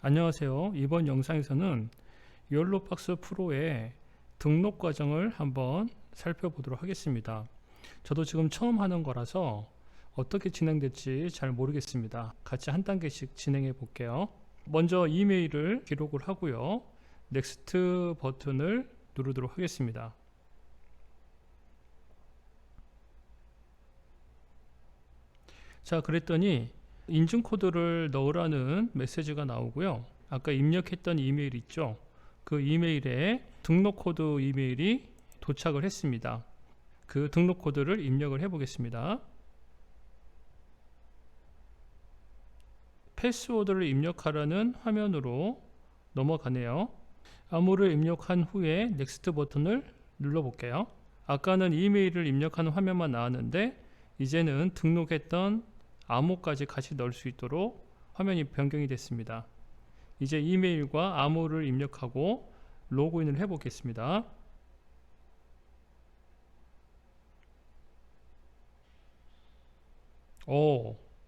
안녕하세요. 이번 영상에서는 욜로박스 프로의 등록 과정을 한번 살펴보도록 하겠습니다. 저도 지금 처음 하는 거라서 어떻게 진행될지 잘 모르겠습니다. 같이 한 단계씩 진행해 볼게요. 먼저 이메일을 기록을 하고요. 넥스트 버튼을 누르도록 하겠습니다. 자, 그랬더니 인증코드를 넣으라는 메시지가 나오고요. 아까 입력했던 이메일 있죠? 그 이메일에 등록코드 이메일이 도착을 했습니다. 그 등록코드를 입력을 해 보겠습니다. 패스워드를 입력하라는 화면으로 넘어가네요. 암호를 입력한 후에 넥스트 버튼을 눌러 볼게요. 아까는 이메일을 입력하는 화면만 나왔는데 이제는 등록했던 암호까지 같이 넣을 수 있도록 화면이 변경이 됐습니다. 이제 이메일과 암호를 입력하고 로그인을 해 보겠습니다.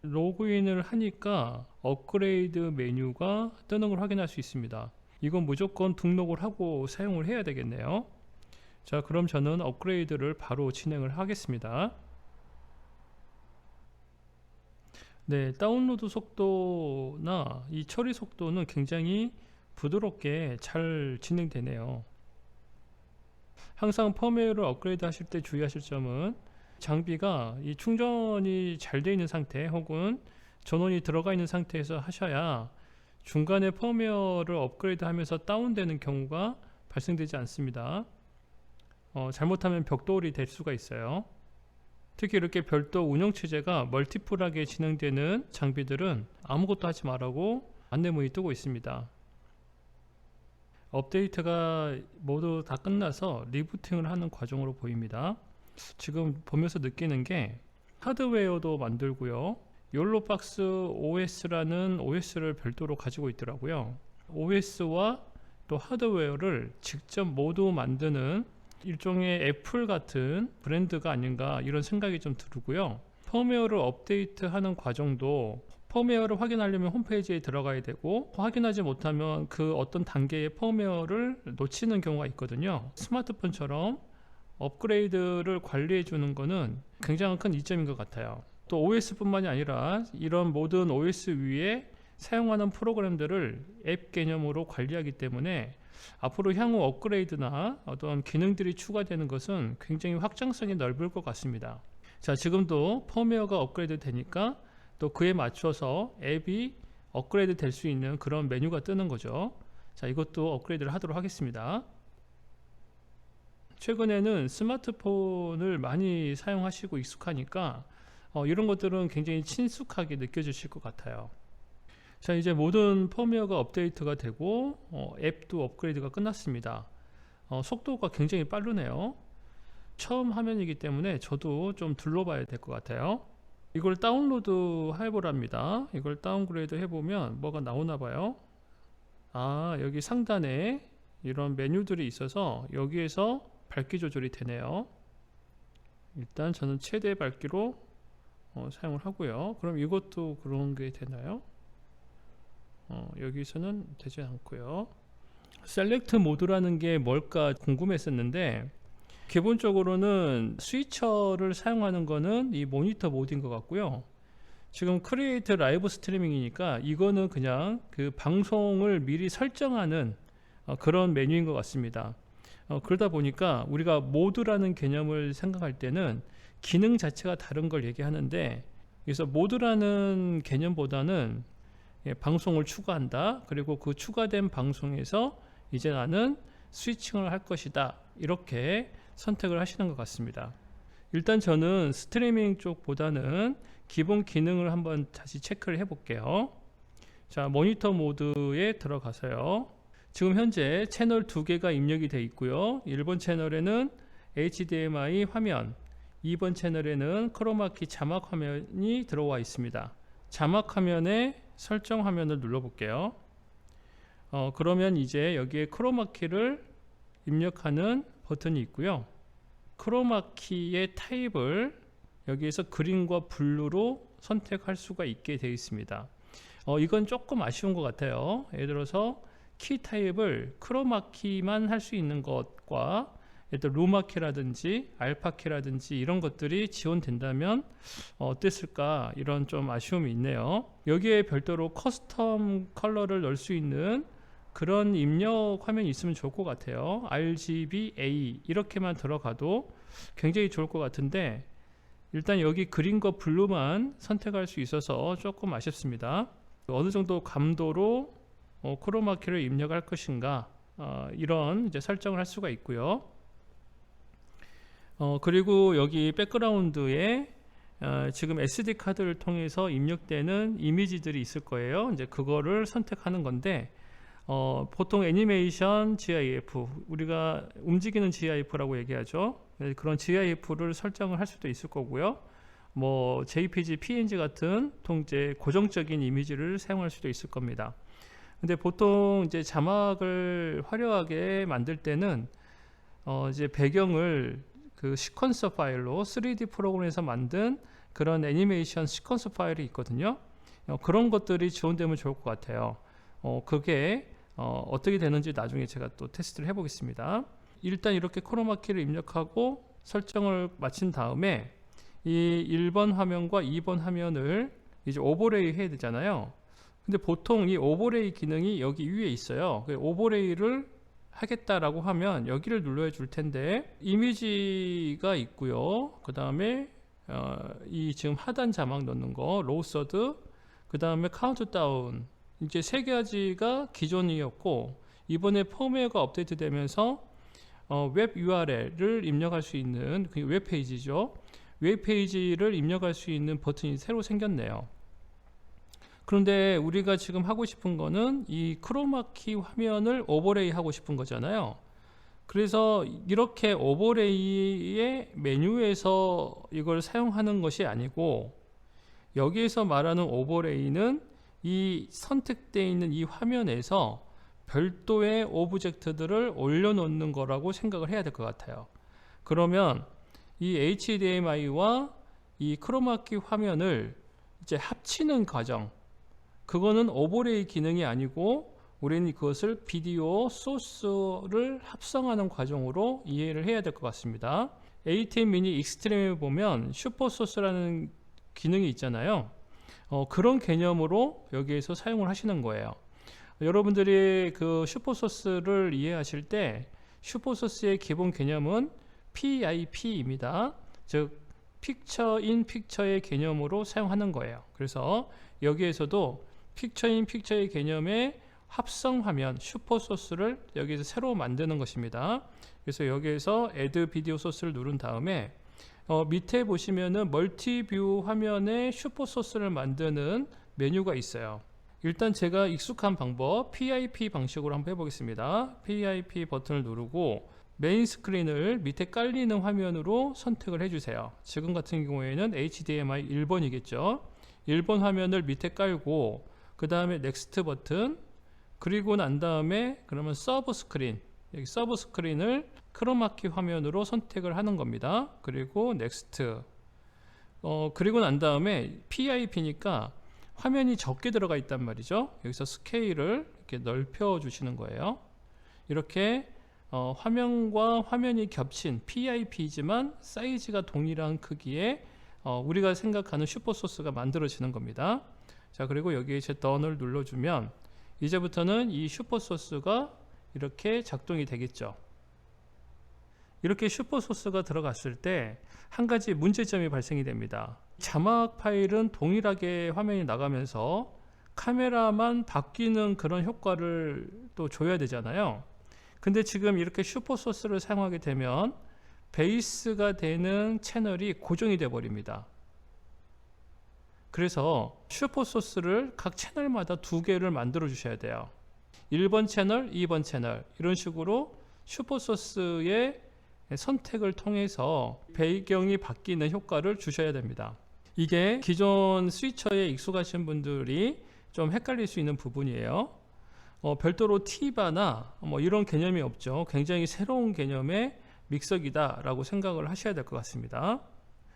로그인을 하니까 업그레이드 메뉴가 뜨는 걸 확인할 수 있습니다. 이건 무조건 등록을 하고 사용을 해야 되겠네요. 자, 그럼 저는 업그레이드를 바로 진행을 하겠습니다. 네, 다운로드 속도나 이 처리 속도는 굉장히 부드럽게 잘 진행되네요. 항상 펌웨어를 업그레이드 하실 때 주의하실 점은 장비가 이 충전이 잘 되어 있는 상태 혹은 전원이 들어가 있는 상태에서 하셔야 중간에 펌웨어를 업그레이드 하면서 다운되는 경우가 발생되지 않습니다. 잘못하면 벽돌이 될 수가 있어요. 특히 이렇게 별도 운영체제가 멀티플하게 진행되는 장비들은 아무것도 하지 말라고 안내문이 뜨고 있습니다. 업데이트가 모두 다 끝나서 리부팅을 하는 과정으로 보입니다. 지금 보면서 느끼는 게 하드웨어도 만들고요. 욜로박스 OS라는 OS를 별도로 가지고 있더라고요. OS와 또 하드웨어를 직접 모두 만드는 일종의 애플 같은 브랜드가 아닌가 이런 생각이 좀 들고요. 펌웨어를 업데이트하는 과정도 펌웨어를 확인하려면 홈페이지에 들어가야 되고 확인하지 못하면 그 어떤 단계의 펌웨어를 놓치는 경우가 있거든요. 스마트폰처럼 업그레이드를 관리해 주는 것은 굉장히 큰 이점인 것 같아요. 또 OS뿐만이 아니라 이런 모든 OS 위에 사용하는 프로그램들을 앱 개념으로 관리하기 때문에 앞으로 향후 업그레이드나 어떤 기능들이 추가되는 것은 굉장히 확장성이 넓을 것 같습니다. 자, 지금도 펌웨어가 업그레이드 되니까 또 그에 맞춰서 앱이 업그레이드 될 수 있는 그런 메뉴가 뜨는 거죠. 자, 이것도 업그레이드를 하도록 하겠습니다. 최근에는 스마트폰을 많이 사용하시고 익숙하니까 이런 것들은 굉장히 친숙하게 느껴지실 것 같아요. 자, 이제 모든 펌웨어가 업데이트가 되고 앱도 업그레이드가 끝났습니다. 속도가 굉장히 빠르네요. 처음 화면이기 때문에 저도 좀 둘러봐야 될 것 같아요. 이걸 다운로드 해보랍니다. 이걸 다운그레이드 해보면 뭐가 나오나 봐요. 여기 상단에 이런 메뉴들이 있어서 여기에서 밝기 조절이 되네요. 일단 저는 최대 밝기로 사용을 하고요. 그럼 이것도 그런 게 되나요? 여기서는 되지 않고요. 셀렉트 모드라는 게 뭘까 궁금했었는데 기본적으로는 스위처를 사용하는 거는 이 모니터 모드인 것 같고요. 지금 크리에이트 라이브 스트리밍이니까 이거는 그냥 그 방송을 미리 설정하는 그런 메뉴인 것 같습니다. 그러다 보니까 우리가 모드라는 개념을 생각할 때는 기능 자체가 다른 걸 얘기하는데 그래서 모드라는 개념보다는 방송을 추가한다. 그리고 그 추가된 방송에서 이제 나는 스위칭을 할 것이다. 이렇게 선택을 하시는 것 같습니다. 일단 저는 스트리밍 쪽보다는 기본 기능을 한번 다시 체크를 해 볼게요. 자, 모니터 모드에 들어가서요. 지금 현재 채널 2개가 입력이 되어 있고요. 1번 채널에는 HDMI 화면, 2번 채널에는 크로마키 자막 화면이 들어와 있습니다. 자막 화면에 설정 화면을 눌러 볼게요. 그러면 이제 여기에 크로마키를 입력하는 버튼이 있고요. 크로마키의 타입을 여기에서 그린과 블루로 선택할 수가 있게 되어 있습니다. 이건 조금 아쉬운 것 같아요. 예를 들어서 키 타입을 크로마키만 할 수 있는 것과 예를 들어 루마키라든지 알파키라든지 이런 것들이 지원된다면 어땠을까, 이런 좀 아쉬움이 있네요. 여기에 별도로 커스텀 컬러를 넣을 수 있는 그런 입력 화면이 있으면 좋을 것 같아요. RGBA 이렇게만 들어가도 굉장히 좋을 것 같은데, 일단 여기 그린과 블루만 선택할 수 있어서 조금 아쉽습니다. 어느 정도 감도로 크로마키를 입력할 것인가, 이런 이제 설정을 할 수가 있고요. 그리고 여기 백그라운드에 지금 SD 카드를 통해서 입력되는 이미지들이 있을 거예요. 이제 그거를 선택하는 건데, 보통 애니메이션 GIF, 우리가 움직이는 GIF라고 얘기하죠. 그런 GIF를 설정을 할 수도 있을 거고요. 뭐 JPG, PNG 같은 통제 고정적인 이미지를 사용할 수도 있을 겁니다. 근데 보통 이제 자막을 화려하게 만들 때는 이제 배경을 그 시퀀서 파일로 3D 프로그램에서 만든 그런 애니메이션 시퀀서 파일이 있거든요. 그런 것들이 지원되면 좋을 것 같아요. 그게 어떻게 되는지 나중에 제가 또 테스트를 해보겠습니다. 일단 이렇게 크로마키를 입력하고 설정을 마친 다음에 이 1번 화면과 2번 화면을 이제 오버레이 해야 되잖아요. 근데 보통 이 오버레이 기능이 여기 위에 있어요. 오버레이를 하겠다라고 하면 여기를 눌러야 줄 텐데, 이미지가 있고요. 그 다음에 이 지금 하단 자막 넣는 거, 로우서드, 그 다음에 카운트다운, 이제 세 가지가 기존이었고, 이번에 펌웨어가 업데이트 되면서 웹 URL을 입력할 수 있는 그 웹페이지죠. 웹페이지를 입력할 수 있는 버튼이 새로 생겼네요. 그런데 우리가 지금 하고 싶은 거는 이 크로마키 화면을 오버레이 하고 싶은 거잖아요. 그래서 이렇게 오버레이의 메뉴에서 이걸 사용하는 것이 아니고, 여기에서 말하는 오버레이는 이 선택되어 있는 이 화면에서 별도의 오브젝트들을 올려놓는 거라고 생각을 해야 될 것 같아요. 그러면 이 HDMI와 이 크로마키 화면을 이제 합치는 과정, 그거는 오버레이 기능이 아니고 우리는 그것을 비디오 소스를 합성하는 과정으로 이해를 해야 될 것 같습니다. ATEM 미니 익스트림에 보면 슈퍼 소스라는 기능이 있잖아요. 그런 개념으로 여기에서 사용을 하시는 거예요. 여러분들이 그 슈퍼소스를 이해하실 때 슈퍼소스의 기본 개념은 PIP입니다. 즉 픽처 인 픽처의 개념으로 사용하는 거예요. 그래서 여기에서도 픽처 인 픽처의 개념의 합성 화면 슈퍼소스를 여기에서 새로 만드는 것입니다. 그래서 여기에서 Add 비디오 소스를 누른 다음에 밑에 보시면은 멀티뷰 화면에 슈퍼소스를 만드는 메뉴가 있어요. 일단 제가 익숙한 방법 PIP 방식으로 한번 해보겠습니다. PIP 버튼을 누르고 메인 스크린을 밑에 깔리는 화면으로 선택을 해주세요. 지금 같은 경우에는 HDMI 1번이겠죠. 1번 화면을 밑에 깔고 그 다음에 넥스트 버튼, 그리고 난 다음에 그러면 서브 스크린, 여기 서브 스크린을 크로마키 화면으로 선택을 하는 겁니다. 그리고 넥스트, 그리고 난 다음에 PIP니까 화면이 적게 들어가 있단 말이죠. 여기서 스케일을 이렇게 넓혀 주시는 거예요. 이렇게 화면과 화면이 겹친 PIP지만 사이즈가 동일한 크기의 우리가 생각하는 슈퍼소스가 만들어지는 겁니다. 자, 그리고 여기에 이제 Done을 눌러주면 이제부터는 이 슈퍼소스가 이렇게 작동이 되겠죠. 이렇게 슈퍼소스가 들어갔을 때 한 가지 문제점이 발생이 됩니다. 자막 파일은 동일하게 화면이 나가면서 카메라만 바뀌는 그런 효과를 또 줘야 되잖아요. 근데 지금 이렇게 슈퍼소스를 사용하게 되면 베이스가 되는 채널이 고정이 되어 버립니다. 그래서 슈퍼소스를 각 채널마다 2개를 만들어 주셔야 돼요. 1번 채널, 2번 채널, 이런 식으로 슈퍼소스의 선택을 통해서 배경이 바뀌는 효과를 주셔야 됩니다. 이게 기존 스위처에 익숙하신 분들이 좀 헷갈릴 수 있는 부분이에요. 별도로 T바나 뭐 이런 개념이 없죠. 굉장히 새로운 개념의 믹서기다 라고 생각을 하셔야 될 것 같습니다.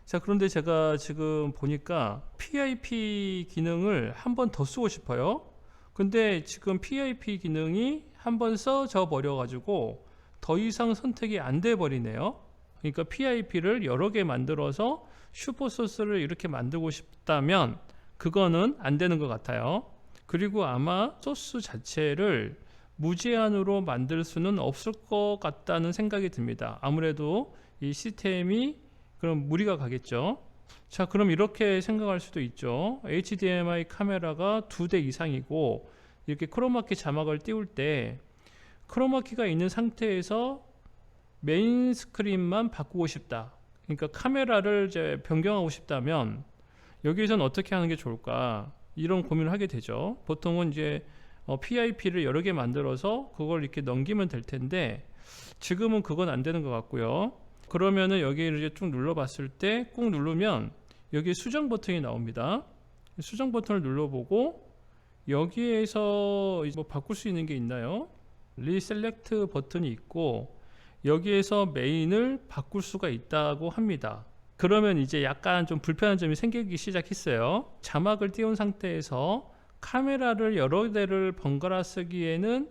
자, 그런데 제가 지금 보니까 PIP 기능을 한 번 더 쓰고 싶어요. 근데 지금 PIP 기능이 한 번 써져 버려 가지고 더 이상 선택이 안 돼 버리네요. 그러니까 PIP를 여러 개 만들어서 슈퍼소스를 이렇게 만들고 싶다면 그거는 안 되는 것 같아요. 그리고 아마 소스 자체를 무제한으로 만들 수는 없을 것 같다는 생각이 듭니다. 아무래도 이 시스템이 그럼 무리가 가겠죠. 자, 그럼 이렇게 생각할 수도 있죠. HDMI 카메라가 2대 이상이고 이렇게 크로마키 자막을 띄울 때 크로마키가 있는 상태에서 메인 스크린만 바꾸고 싶다. 그러니까 카메라를 이제 변경하고 싶다면 여기에서는 어떻게 하는 게 좋을까? 이런 고민을 하게 되죠. 보통은 이제 PIP를 여러 개 만들어서 그걸 이렇게 넘기면 될 텐데 지금은 그건 안 되는 것 같고요. 그러면은 여기를 이제 쭉 눌러봤을 때 꾹 누르면 여기 수정 버튼이 나옵니다. 수정 버튼을 눌러보고 여기에서 뭐 바꿀 수 있는 게 있나요? 리셀렉트 버튼이 있고 여기에서 메인을 바꿀 수가 있다고 합니다. 그러면 이제 약간 좀 불편한 점이 생기기 시작했어요. 자막을 띄운 상태에서 카메라를 여러 대를 번갈아 쓰기에는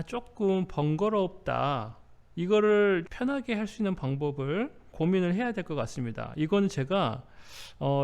조금 번거롭다. 이거를 편하게 할 수 있는 방법을 고민을 해야 될 것 같습니다. 이거는 제가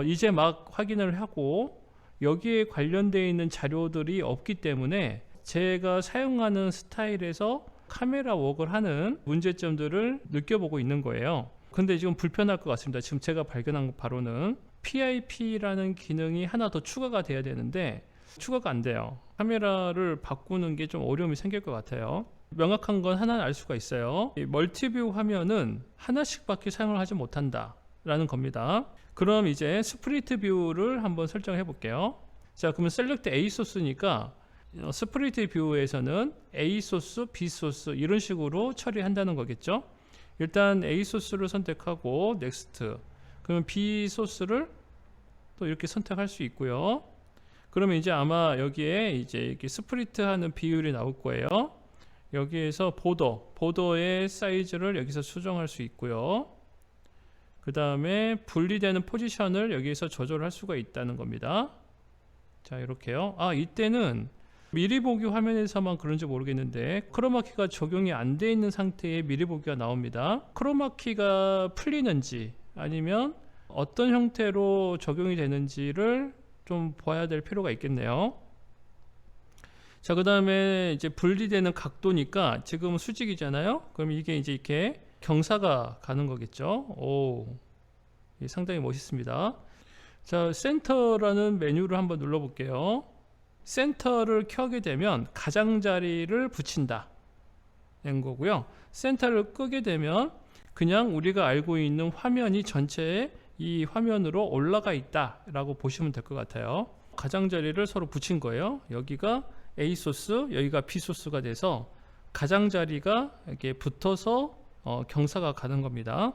이제 막 확인을 하고 여기에 관련되어 있는 자료들이 없기 때문에 제가 사용하는 스타일에서 카메라 웍을 하는 문제점들을 느껴보고 있는 거예요. 근데 지금 불편할 것 같습니다. 지금 제가 발견한 바로는 PIP라는 기능이 하나 더 추가가 돼야 되는데 추가가 안 돼요. 카메라를 바꾸는 게 좀 어려움이 생길 것 같아요. 명확한 건 하나는 알 수가 있어요. 이 멀티뷰 화면은 하나씩밖에 사용을 하지 못한다 라는 겁니다. 그럼 이제 스프리트 뷰를 한번 설정해 볼게요. 자, 그러면 셀렉트 A 소스니까 스프리트 뷰에서는 A 소스, B 소스 이런 식으로 처리한다는 거겠죠. 일단 A 소스를 선택하고 넥스트. 그러면 B 소스를 또 이렇게 선택할 수 있고요. 그러면 이제 아마 여기에 이제 이렇게 스프리트 하는 비율이 나올 거예요. 여기에서 보더의 사이즈를 여기서 수정할 수 있고요. 그 다음에 분리되는 포지션을 여기에서 조절할 수가 있다는 겁니다. 자, 이렇게요. 이때는 미리 보기 화면에서만 그런지 모르겠는데 크로마키가 적용이 안 돼 있는 상태에 미리 보기가 나옵니다. 크로마키가 풀리는지 아니면 어떤 형태로 적용이 되는지를 좀 봐야 될 필요가 있겠네요. 자, 그 다음에 이제 분리되는 각도니까 지금 수직이잖아요. 그럼 이게 이제 이렇게 경사가 가는 거겠죠. 상당히 멋있습니다. 자, 센터라는 메뉴를 한번 눌러볼게요. 센터를 켜게 되면 가장자리를 붙인다 는 거고요. 센터를 끄게 되면 그냥 우리가 알고 있는 화면이 전체에 이 화면으로 올라가 있다 라고 보시면 될 것 같아요. 가장자리를 서로 붙인 거예요. 여기가 A 소스, 여기가 B 소스가 돼서 가장자리가 이렇게 붙어서 경사가 가는 겁니다.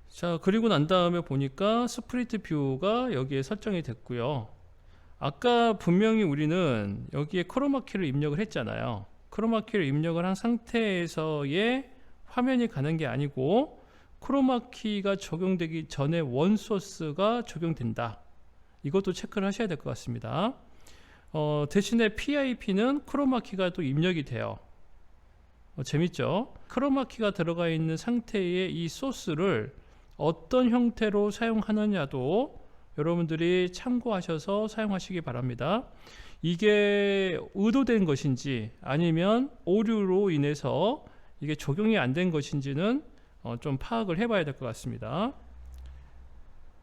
자, 그리고 난 다음에 보니까 스프리트 뷰가 여기에 설정이 됐고요. 아까 분명히 우리는 여기에 크로마키를 입력을 했잖아요. 크로마키를 입력을 한 상태에서의 화면이 가는 게 아니고 크로마키가 적용되기 전에 원소스가 적용된다. 이것도 체크를 하셔야 될 것 같습니다. 대신에 PIP는 크로마키가 또 입력이 돼요. 재밌죠? 크로마키가 들어가 있는 상태의 이 소스를 어떤 형태로 사용하느냐도 여러분들이 참고하셔서 사용하시기 바랍니다. 이게 의도된 것인지 아니면 오류로 인해서 이게 적용이 안 된 것인지는 좀 파악을 해봐야 될 것 같습니다.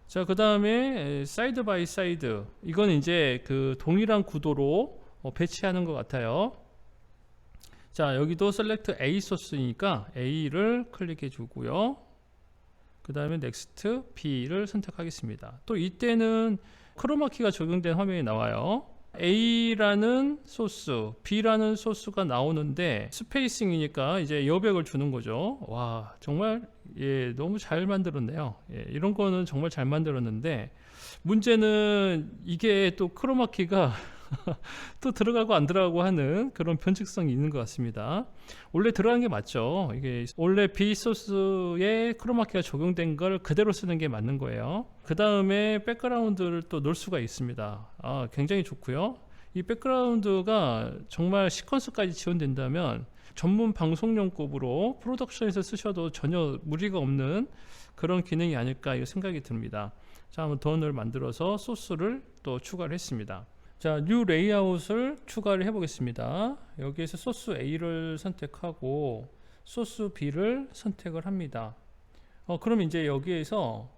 자, 그 다음에 사이드 바이 사이드, 이건 이제 그 동일한 구도로 배치하는 것 같아요. 자, 여기도 셀렉트 A 소스니까 A를 클릭해 주고요. 그 다음에 넥스트 B를 선택하겠습니다. 또 이때는 크로마키가 적용된 화면이 나와요. A라는 소스, B라는 소스가 나오는데 스페이싱이니까 이제 여백을 주는 거죠. 와, 정말 너무 잘 만들었네요. 이런 거는 정말 잘 만들었는데 문제는 이게 또 크로마키가 또 들어가고 안 들어가고 하는 그런 변칙성이 있는 것 같습니다. 원래 들어간 게 맞죠. 이게 원래 B소스에 크로마키가 적용된 걸 그대로 쓰는 게 맞는 거예요. 그 다음에 백그라운드를 또 넣을 수가 있습니다. 굉장히 좋고요. 이 백그라운드가 정말 시퀀스까지 지원된다면 전문 방송용급으로 프로덕션에서 쓰셔도 전혀 무리가 없는 그런 기능이 아닐까 이 생각이 듭니다. 자, 한번 던을 만들어서 소스를 또 추가를 했습니다. 자, 뉴 레이아웃을 추가를 해 보겠습니다. 여기에서 소스 A를 선택하고 소스 B를 선택을 합니다. 그럼 이제 여기에서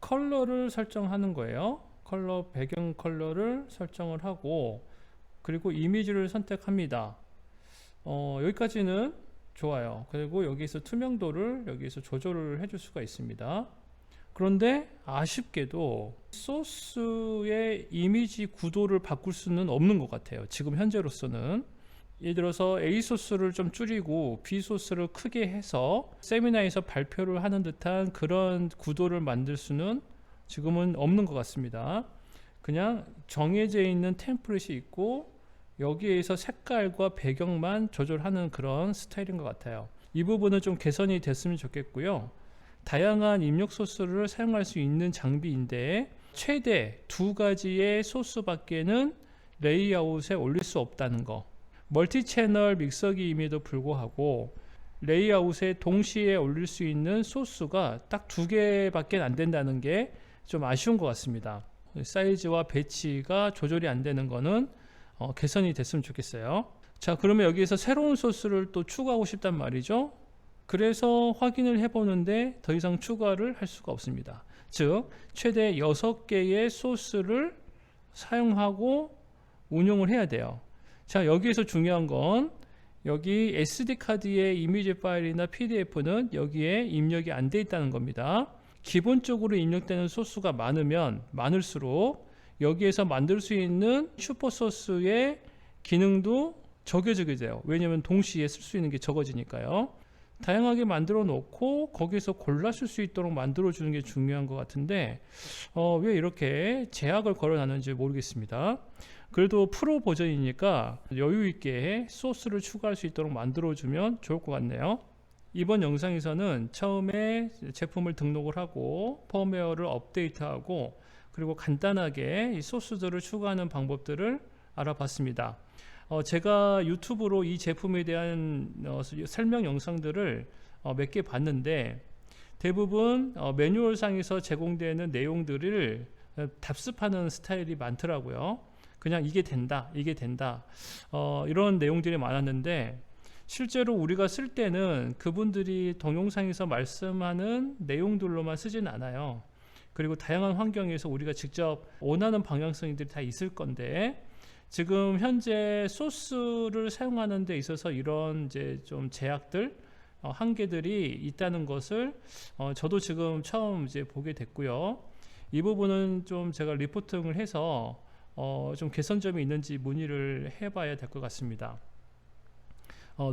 컬러를 설정하는 거예요. 컬러 배경 컬러를 설정을 하고 그리고 이미지를 선택합니다. 여기까지는 좋아요. 그리고 여기서 투명도를 여기서 조절을 해줄 수가 있습니다. 그런데 아쉽게도 소스의 이미지 구도를 바꿀 수는 없는 것 같아요. 지금 현재로서는. 예를 들어서 A 소스를 좀 줄이고 B 소스를 크게 해서 세미나에서 발표를 하는 듯한 그런 구도를 만들 수는 지금은 없는 것 같습니다. 그냥 정해져 있는 템플릿이 있고 여기에서 색깔과 배경만 조절하는 그런 스타일인 것 같아요. 이 부분은 좀 개선이 됐으면 좋겠고요. 다양한 입력 소스를 사용할 수 있는 장비인데 최대 2가지의 소스 밖에는 레이아웃에 올릴 수 없다는 거. 멀티 채널 믹서기임에도 불구하고 레이아웃에 동시에 올릴 수 있는 소스가 딱 2개밖에 안 된다는 게 좀 아쉬운 것 같습니다. 사이즈와 배치가 조절이 안 되는 거는 개선이 됐으면 좋겠어요. 자, 그러면 여기에서 새로운 소스를 또 추가하고 싶단 말이죠. 그래서 확인을 해보는데 더 이상 추가를 할 수가 없습니다. 즉 최대 6개의 소스를 사용하고 운용을 해야 돼요. 자, 여기에서 중요한 건 여기 SD카드의 이미지 파일이나 PDF는 여기에 입력이 안 돼 있다는 겁니다. 기본적으로 입력되는 소스가 많으면 많을수록 여기에서 만들 수 있는 슈퍼소스의 기능도 적어지게 돼요. 왜냐하면 동시에 쓸 수 있는 게 적어지니까요. 다양하게 만들어 놓고 거기서 골라 쓸 수 있도록 만들어 주는 게 중요한 것 같은데 왜 이렇게 제약을 걸어놨는지 모르겠습니다. 그래도 프로 버전이니까 여유 있게 소스를 추가할 수 있도록 만들어 주면 좋을 것 같네요. 이번 영상에서는 처음에 제품을 등록을 하고 펌웨어를 업데이트하고 그리고 간단하게 이 소스들을 추가하는 방법들을 알아봤습니다. 제가 유튜브로 이 제품에 대한 설명 영상들을 몇 개 봤는데 대부분 매뉴얼상에서 제공되는 내용들을 답습하는 스타일이 많더라고요. 그냥 이게 된다 이런 내용들이 많았는데 실제로 우리가 쓸 때는 그분들이 동영상에서 말씀하는 내용들로만 쓰진 않아요. 그리고 다양한 환경에서 우리가 직접 원하는 방향성들이 다 있을 건데 지금 현재 소스를 사용하는 데 있어서 이런 이제 좀 제약들, 한계들이 있다는 것을 저도 지금 처음 이제 보게 됐고요. 이 부분은 좀 제가 리포팅을 해서 좀 개선점이 있는지 문의를 해봐야 될 것 같습니다.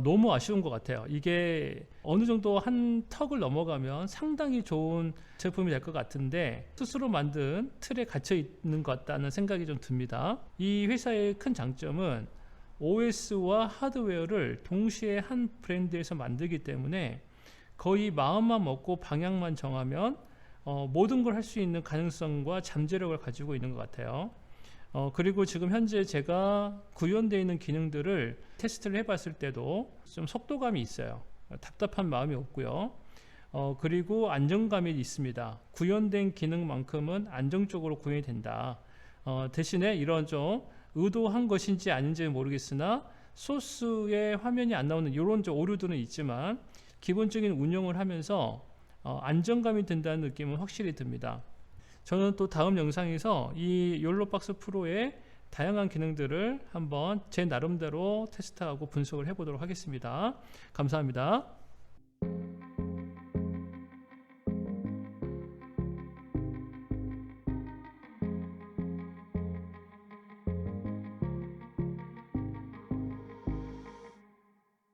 너무 아쉬운 것 같아요. 이게 어느 정도 한 턱을 넘어가면 상당히 좋은 제품이 될 것 같은데 스스로 만든 틀에 갇혀 있는 것 같다는 생각이 좀 듭니다. 이 회사의 큰 장점은 OS와 하드웨어를 동시에 한 브랜드에서 만들기 때문에 거의 마음만 먹고 방향만 정하면 모든 걸 할 수 있는 가능성과 잠재력을 가지고 있는 것 같아요. 그리고 지금 현재 제가 구현되어 있는 기능들을 테스트를 해봤을 때도 좀 속도감이 있어요. 답답한 마음이 없고요. 그리고 안정감이 있습니다. 구현된 기능만큼은 안정적으로 구현이 된다. 대신에 이런 좀 의도한 것인지 아닌지는 모르겠으나 소스의 화면이 안 나오는 이런 좀 오류들은 있지만 기본적인 운영을 하면서 안정감이 든다는 느낌은 확실히 듭니다. 저는 또 다음 영상에서 이 욜로박스 프로의 다양한 기능들을 한번 제 나름대로 테스트하고 분석을 해보도록 하겠습니다. 감사합니다.